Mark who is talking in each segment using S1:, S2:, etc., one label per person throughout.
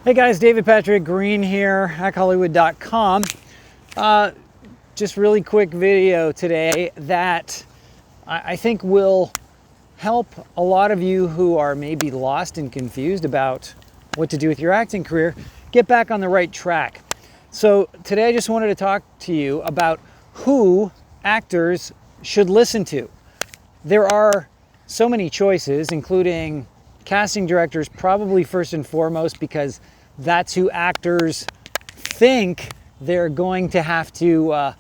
S1: Hey guys, David Patrick Green here, hackhollywood.com. Just really quick video today that I think will help a lot of you who are maybe lost and confused about what to do with your acting career get back on the right track. So today I just wanted to talk to you about who actors should listen to. There are so many choices, including casting directors, probably first and foremost, because that's who actors think they're going to have to,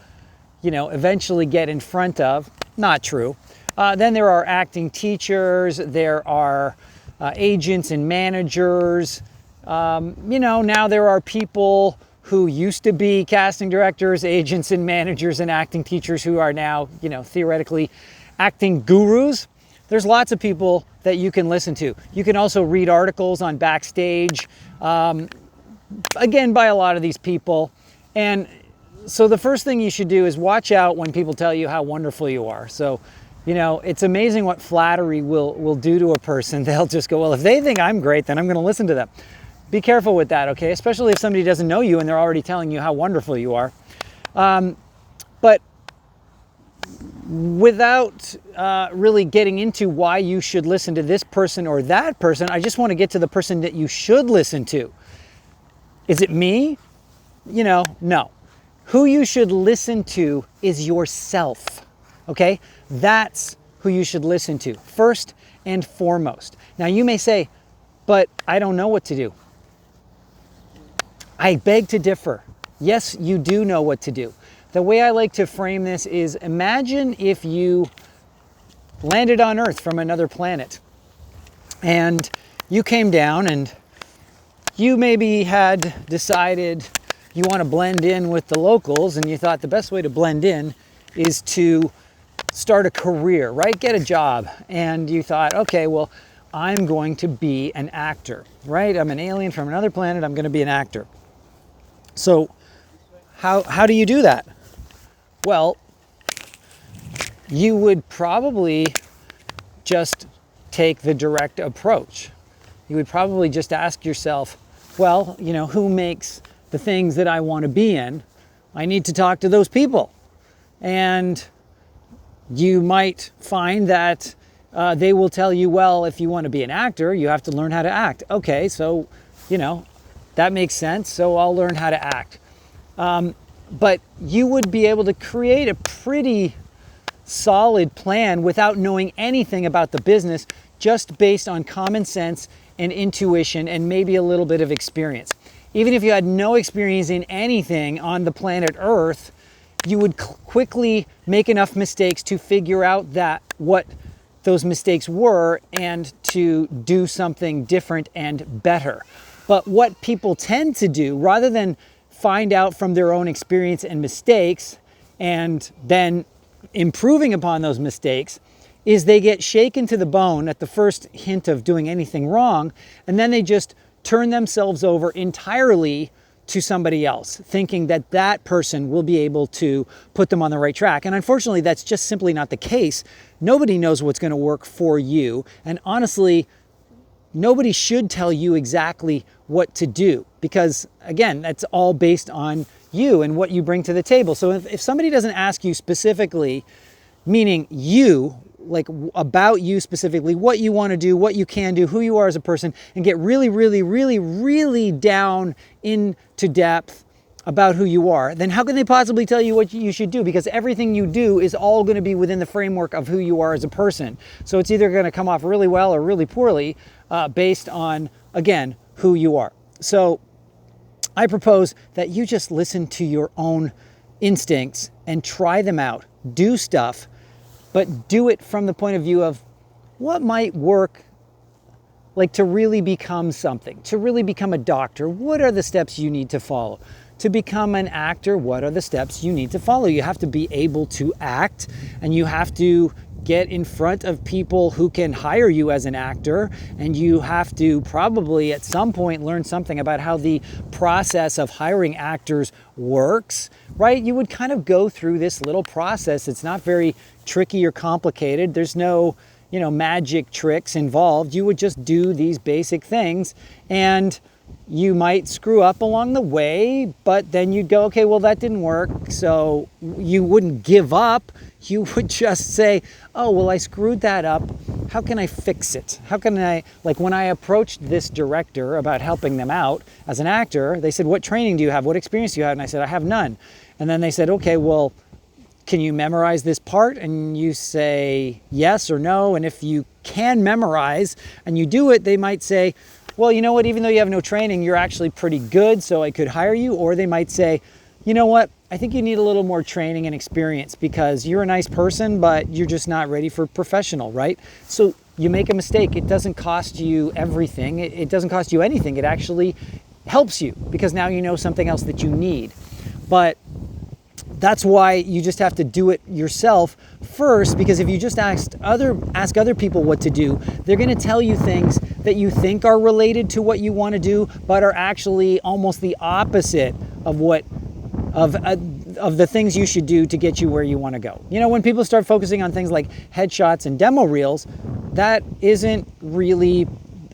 S1: eventually get in front of. Not true. Then there are acting teachers. There are agents and managers. Now there are people who used to be casting directors, agents and managers and acting teachers who are now, theoretically acting gurus. There's lots of people that you can listen to. You can also read articles on Backstage, again, by a lot of these people. And so the first thing you should do is watch out when people tell you how wonderful you are. So, it's amazing what flattery will do to a person. They'll just go, well, if they think I'm great, then I'm going to listen to them. Be careful with that, okay? Especially if somebody doesn't know you and they're already telling you how wonderful you are. But without really getting into why you should listen to this person or that person, I just want to get to the person that you should listen to. Is it me? No. Who you should listen to is yourself, okay? That's who you should listen to, first and foremost. Now you may say, but I don't know what to do. I beg to differ. Yes, you do know what to do. The way I like to frame this is, imagine if you landed on Earth from another planet and you came down and you maybe had decided you want to blend in with the locals, and you thought the best way to blend in is to start a career, right? Get a job. And you thought, okay, well, I'm going to be an actor, right? I'm an alien from another planet. I'm going to be an actor. So how do you do that? Well, you would probably just take the direct approach. You would probably just ask yourself, well, who makes the things that I want to be in? I need to talk to those people. And you might find that they will tell you, well, if you want to be an actor, you have to learn how to act. Okay, so, that makes sense. So I'll learn how to act. But you would be able to create a pretty solid plan without knowing anything about the business, just based on common sense and intuition and maybe a little bit of experience. Even if you had no experience in anything on the planet Earth, you would quickly make enough mistakes to figure out what those mistakes were and to do something different and better. But what people tend to do, rather than find out from their own experience and mistakes and then improving upon those mistakes, is they get shaken to the bone at the first hint of doing anything wrong, and then they just turn themselves over entirely to somebody else, thinking that that person will be able to put them on the right track. And unfortunately, that's just simply not the case. Nobody knows what's going to work for you. And honestly, nobody should tell you exactly what to do, because again, that's all based on you and what you bring to the table. So if somebody doesn't ask you specifically, meaning you, like about you specifically, what you want to do, what you can do, who you are as a person, and get really, really, really, really down into depth about who you are, then how can they possibly tell you what you should do? Because everything you do is all going to be within the framework of who you are as a person. So it's either going to come off really well or really poorly based on, again, who you are. So I propose that you just listen to your own instincts and try them out. Do stuff, but do it from the point of view of what might work, like to really become something, to really become a doctor. What are the steps you need to follow? To become an actor, what are the steps you need to follow? You have to be able to act, and you have to get in front of people who can hire you as an actor, and you have to probably at some point learn something about how the process of hiring actors works, right? You would kind of go through this little process. It's not very tricky or complicated. There's no, magic tricks involved. You would just do these basic things, and you might screw up along the way, but then you'd go, okay, well, that didn't work. So you wouldn't give up. You would just say, oh, well, I screwed that up. How can I fix it? How can I, like when I approached this director about helping them out as an actor, they said, what training do you have? What experience do you have? And I said, I have none. And then they said, okay, well, can you memorize this part? And you say yes or no. And if you can memorize and you do it, they might say, well, you know what, even though you have no training, you're actually pretty good, so I could hire you. Or they might say, you know what, I think you need a little more training and experience because you're a nice person, but you're just not ready for professional, right? So you make a mistake. It doesn't cost you everything. It doesn't cost you anything. It actually helps you because now you know something else that you need. But that's why you just have to do it yourself first, because if you just ask other people what to do, they're going to tell you things that you think are related to what you want to do, but are actually almost the opposite of what of the things you should do to get you where you want to go. You know, when people start focusing on things like headshots and demo reels, that isn't really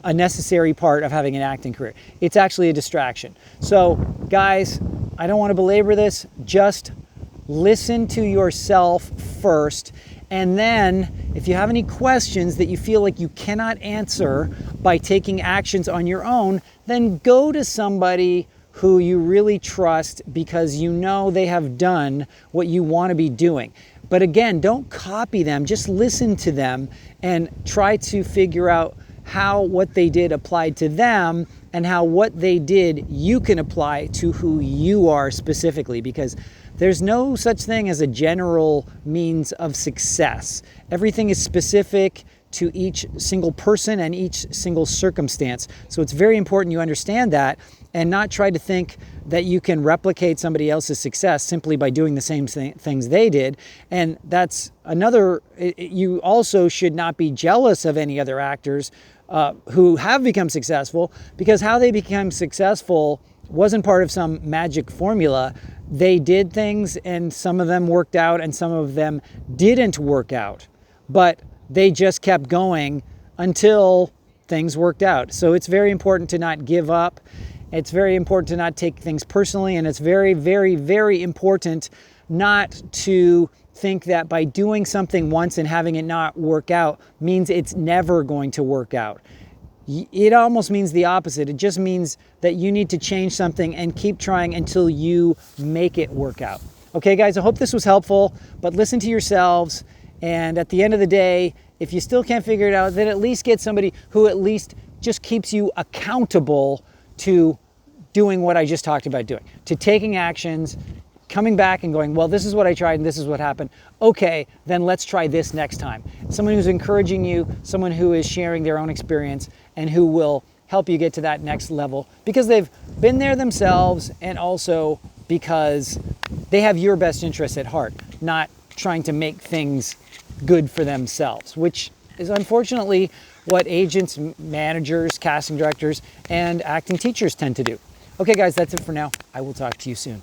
S1: a necessary part of having an acting career. It's actually a distraction. So, guys, I don't want to belabor this. Just listen to yourself first, and then if you have any questions that you feel like you cannot answer by taking actions on your own, then go to somebody who you really trust because you know they have done what you want to be doing. But again, don't copy them, just listen to them and try to figure out how what they did applied to them and how what they did you can apply to who you are specifically, because there's no such thing as a general means of success. Everything is specific to each single person and each single circumstance. So it's very important you understand that and not try to think that you can replicate somebody else's success simply by doing the same things they did. And that's another, you also should not be jealous of any other actors who have become successful, because how they became successful wasn't part of some magic formula. They did things and some of them worked out and some of them didn't work out, but they just kept going until things worked out. So it's very important to not give up. It's very important to not take things personally, and it's very, very, very important not to think that by doing something once and having it not work out means it's never going to work out. It almost means the opposite. It just means that you need to change something and keep trying until you make it work out. Okay, guys, I hope this was helpful, but listen to yourselves. And at the end of the day, if you still can't figure it out, then at least get somebody who at least just keeps you accountable to doing what I just talked about doing, to taking actions, coming back and going, well, this is what I tried and this is what happened. Okay, then let's try this next time. Someone who's encouraging you, someone who is sharing their own experience and who will help you get to that next level because they've been there themselves, and also because they have your best interests at heart, not trying to make things good for themselves, which is unfortunately what agents, managers, casting directors, and acting teachers tend to do. Okay, guys, that's it for now. I will talk to you soon.